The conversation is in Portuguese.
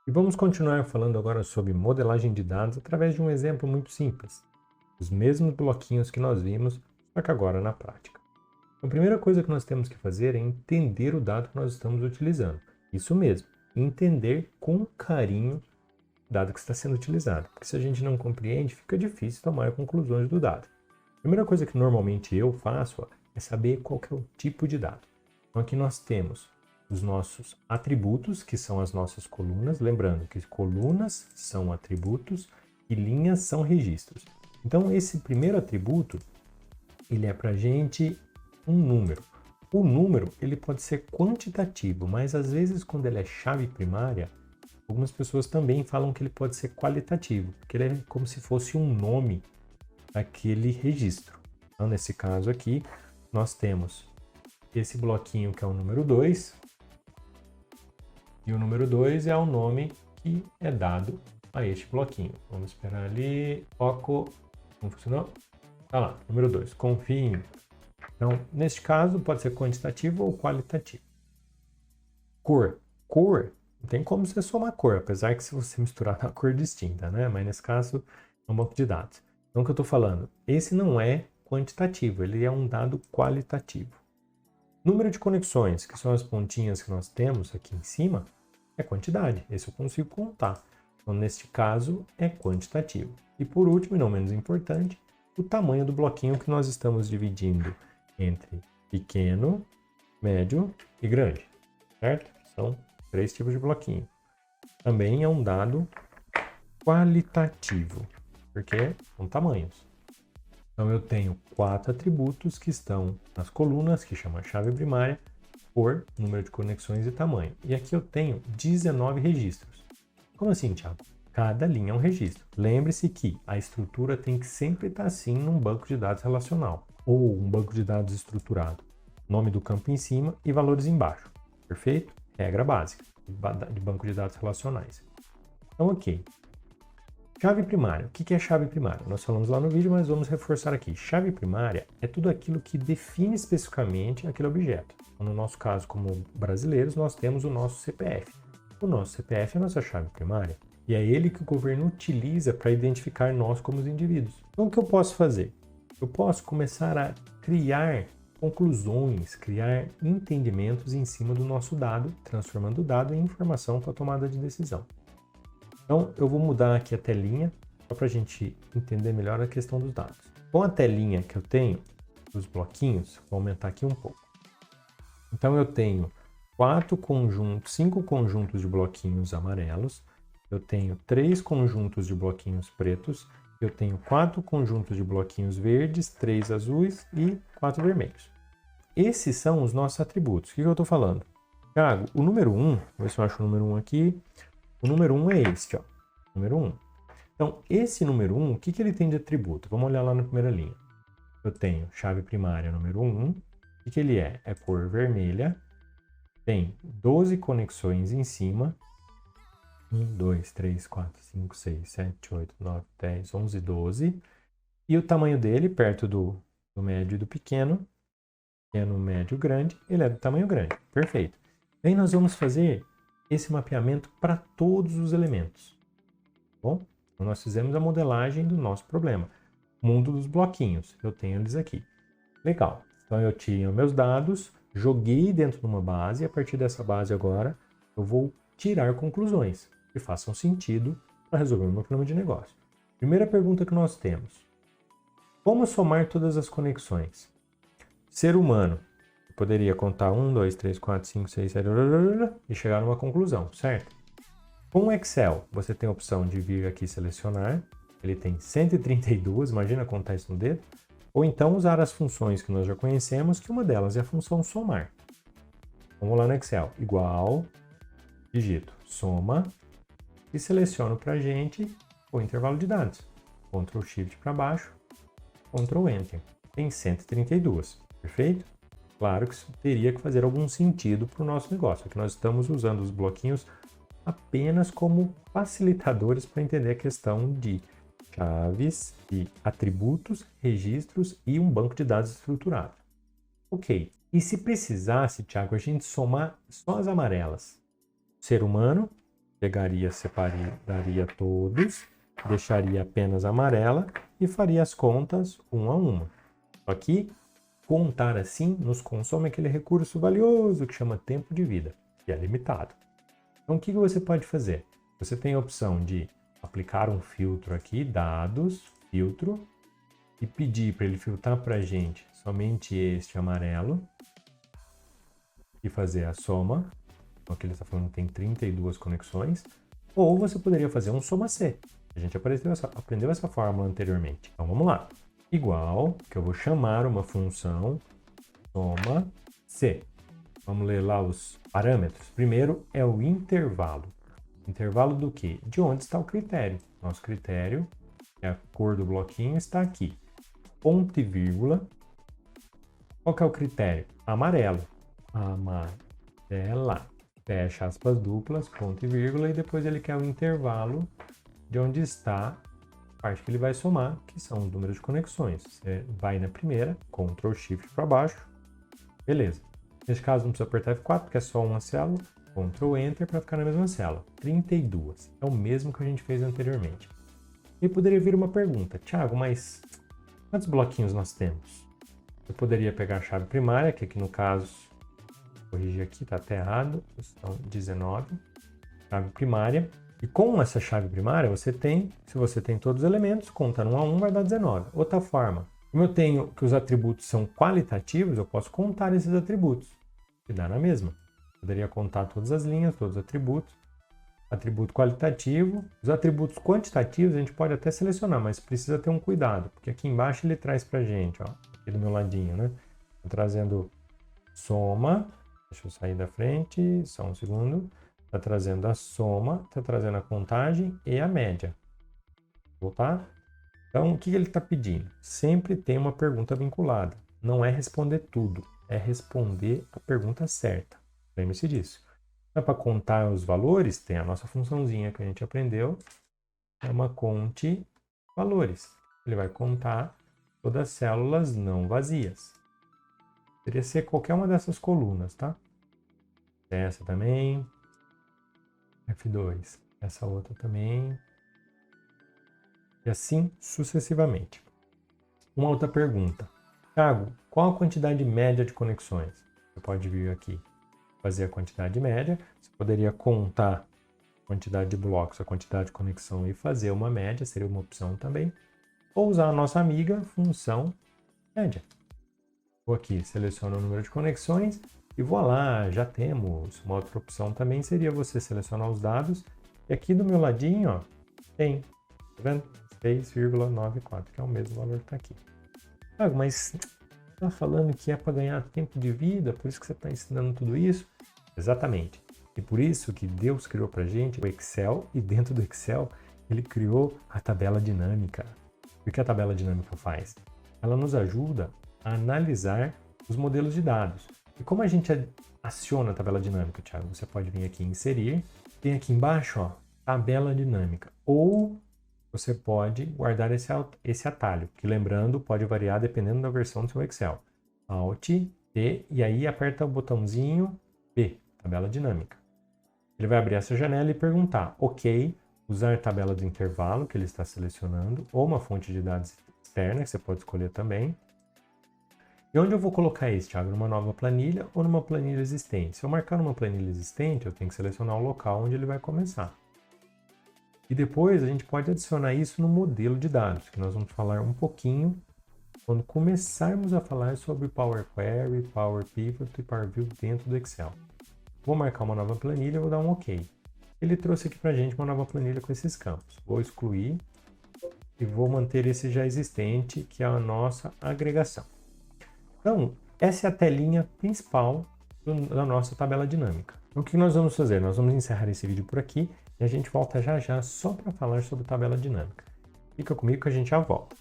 E vamos continuar falando agora sobre modelagem de dados através de um exemplo muito simples. Os mesmos bloquinhos que nós vimos, só que agora na prática. A primeira coisa que nós temos que fazer é entender o dado que nós estamos utilizando. Isso mesmo, entender com carinho o dado que está sendo utilizado. Porque se a gente não compreende, fica difícil tomar conclusões do dado. A primeira coisa que normalmente eu faço é saber qual que é o tipo de dado. Então aqui nós temos os nossos atributos, que são as nossas colunas. Lembrando que colunas são atributos e linhas são registros. Então esse primeiro atributo, ele é para a gente um número. O número ele pode ser quantitativo, mas às vezes quando ele é chave primária, algumas pessoas também falam que ele pode ser qualitativo, porque ele é como se fosse um nome daquele registro. Então nesse caso aqui, nós temos esse bloquinho que é o número 2, e o número 2 é o nome que é dado a este bloquinho. Vamos esperar ali, foco, não funcionou? Tá lá, número 2, confie em mim. Então, neste caso, pode ser quantitativo ou qualitativo. Cor. Cor, não tem como você somar cor, apesar que se você misturar uma cor distinta, né? Mas nesse caso, é um banco de dados. Então, o que eu estou falando? Esse não é quantitativo, ele é um dado qualitativo. Número de conexões, que são as pontinhas que nós temos aqui em cima, é quantidade. Esse eu consigo contar. Então, neste caso, é quantitativo. E por último, e não menos importante, o tamanho do bloquinho que nós estamos dividindo entre pequeno, médio e grande, certo? São 3 tipos de bloquinho. Também é um dado qualitativo, porque são tamanhos. Então eu tenho 4 atributos que estão nas colunas, que chama chave primária, por número de conexões e tamanho. E aqui eu tenho 19 registros. Como assim, Thiago? Cada linha é um registro. Lembre-se que a estrutura tem que sempre estar assim num banco de dados relacional, ou um banco de dados estruturado. Nome do campo em cima e valores embaixo. Perfeito? Regra básica de banco de dados relacionais. Então, ok. Chave primária. O que é chave primária? Nós falamos lá no vídeo, mas vamos reforçar aqui. Chave primária é tudo aquilo que define especificamente aquele objeto. Então, no nosso caso, como brasileiros, nós temos o nosso CPF. O nosso CPF é a nossa chave primária. E é ele que o governo utiliza para identificar nós como os indivíduos. Então, o que eu posso fazer? Eu posso começar a criar conclusões, criar entendimentos em cima do nosso dado, transformando o dado em informação para a tomada de decisão. Então, eu vou mudar aqui a telinha, só para a gente entender melhor a questão dos dados. Com a telinha que eu tenho, dos bloquinhos, vou aumentar aqui um pouco. Então, eu tenho 5 conjuntos de bloquinhos amarelos, eu tenho 3 conjuntos de bloquinhos pretos, eu tenho 4 conjuntos de bloquinhos verdes, 3 azuis e 4 vermelhos. Esses são os nossos atributos. O que eu estou falando? Thiago, o número 1, vou ver se eu acho o número 1 aqui. O número 1 é este, ó. Número 1. Então, esse número 1, o que ele tem de atributo? Vamos olhar lá na primeira linha. Eu tenho chave primária número 1. O que ele é? É cor vermelha. Tem 12 conexões em cima. 1, 2, 3, 4, 5, 6, 7, 8, 9, 10, 11, 12. E o tamanho dele, perto do médio e do pequeno, médio, grande, ele é do tamanho grande. Perfeito. Aí nós vamos fazer esse mapeamento para todos os elementos. Bom, então nós fizemos a modelagem do nosso problema. Mundo dos bloquinhos, eu tenho eles aqui. Legal. Então eu tinha meus dados, joguei dentro de uma base, e a partir dessa base agora eu vou tirar conclusões que façam sentido para resolver o meu problema de negócio. Primeira pergunta que nós temos: como somar todas as conexões? Ser humano poderia contar 1, 2, 3, 4, 5, 6, 7 e chegar a uma conclusão, certo? Com o Excel, você tem a opção de vir aqui selecionar, ele tem 132, imagina contar isso no dedo, ou então usar as funções que nós já conhecemos, que uma delas é a função somar. Vamos lá no Excel, igual, digito soma e seleciono para a gente o intervalo de dados. Ctrl Shift para baixo, Ctrl Enter. Tem 132, perfeito? Claro que isso teria que fazer algum sentido para o nosso negócio, porque nós estamos usando os bloquinhos apenas como facilitadores para entender a questão de chaves, de atributos, registros e um banco de dados estruturado. Ok, e se precisasse, Thiago, a gente somar só as amarelas? Ser humano, pegaria, separaria todos, deixaria apenas a amarela e faria as contas uma a uma. Só que contar assim nos consome aquele recurso valioso que chama tempo de vida, que é limitado. Então o que você pode fazer? Você tem a opção de aplicar um filtro aqui, dados, filtro, e pedir para ele filtrar para a gente somente este amarelo e fazer a soma. Então aqui ele está falando que tem 32 conexões. Ou você poderia fazer um soma C. A gente aprendeu essa fórmula anteriormente. Então vamos lá. Igual, que eu vou chamar uma função soma C. Vamos ler lá os parâmetros. Primeiro é o intervalo. Intervalo do quê? De onde está o critério. Nosso critério, a cor do bloquinho, está aqui. Ponto e vírgula. Qual que é o critério? Amarelo. Amarela. Fecha aspas duplas, ponto e vírgula, e depois ele quer o intervalo de onde está a parte que ele vai somar, que são os números de conexões. Você vai na primeira, Ctrl Shift para baixo, beleza. Nesse caso não precisa apertar F4, porque é só uma célula, Ctrl Enter para ficar na mesma célula. 32, é o mesmo que a gente fez anteriormente. E poderia vir uma pergunta, Thiago, mas quantos bloquinhos nós temos? Eu poderia pegar a chave primária, que aqui no caso, corrigir aqui, está até errado, são 19, chave primária. E com essa chave primária, você tem, se você tem todos os elementos, contando 1 a 1 vai dar 19. Outra forma, como eu tenho que os atributos são qualitativos, eu posso contar esses atributos, que dá na mesma. Poderia contar todas as linhas, todos os atributos. Atributo qualitativo. Os atributos quantitativos a gente pode até selecionar, mas precisa ter um cuidado, porque aqui embaixo ele traz pra gente, ó, aqui do meu ladinho, né? Tô trazendo soma, deixa eu sair da frente, só um segundo. Está trazendo a soma, está trazendo a contagem e a média. Voltar? Então, o que ele está pedindo? Sempre tem uma pergunta vinculada. Não é responder tudo, é responder a pergunta certa. Lembre-se disso. Então, para contar os valores, tem a nossa funçãozinha que a gente aprendeu. É uma conte valores. Ele vai contar todas as células não vazias. Poderia ser qualquer uma dessas colunas, tá? Essa também. F2, essa outra também, e assim sucessivamente. Uma outra pergunta. Thiago, qual a quantidade média de conexões? Você pode vir aqui fazer a quantidade média, você poderia contar a quantidade de blocos, a quantidade de conexão e fazer uma média, seria uma opção também. Ou usar a nossa amiga função média. Vou aqui, seleciono o número de conexões, e voilá, já temos. Uma outra opção também seria você selecionar os dados. E aqui do meu ladinho, ó, tem, tá vendo? 6,94, que é o mesmo valor que está aqui. Ah, mas está falando que é para ganhar tempo de vida, por isso que você está ensinando tudo isso? Exatamente. E por isso que Deus criou para a gente o Excel, e dentro do Excel ele criou a tabela dinâmica. O que a tabela dinâmica faz? Ela nos ajuda a analisar os modelos de dados. E como a gente aciona a tabela dinâmica, Thiago? Você pode vir aqui em inserir, tem aqui embaixo, ó, tabela dinâmica. Ou você pode guardar esse atalho, que lembrando, pode variar dependendo da versão do seu Excel. Alt, T, e aí aperta o botãozinho P, tabela dinâmica. Ele vai abrir essa janela e perguntar, ok, usar a tabela do intervalo que ele está selecionando, ou uma fonte de dados externa, que você pode escolher também. E onde eu vou colocar isso, Thiago? Numa nova planilha ou numa planilha existente? Se eu marcar numa planilha existente, eu tenho que selecionar o local onde ele vai começar. E depois a gente pode adicionar isso no modelo de dados, que nós vamos falar um pouquinho quando começarmos a falar sobre Power Query, Power Pivot e Power View dentro do Excel. Vou marcar uma nova planilha e vou dar um OK. Ele trouxe aqui para a gente uma nova planilha com esses campos. Vou excluir e vou manter esse já existente, que é a nossa agregação. Então, essa é a telinha principal da nossa tabela dinâmica. O que nós vamos fazer? Nós vamos encerrar esse vídeo por aqui e a gente volta já já só para falar sobre tabela dinâmica. Fica comigo que a gente já volta.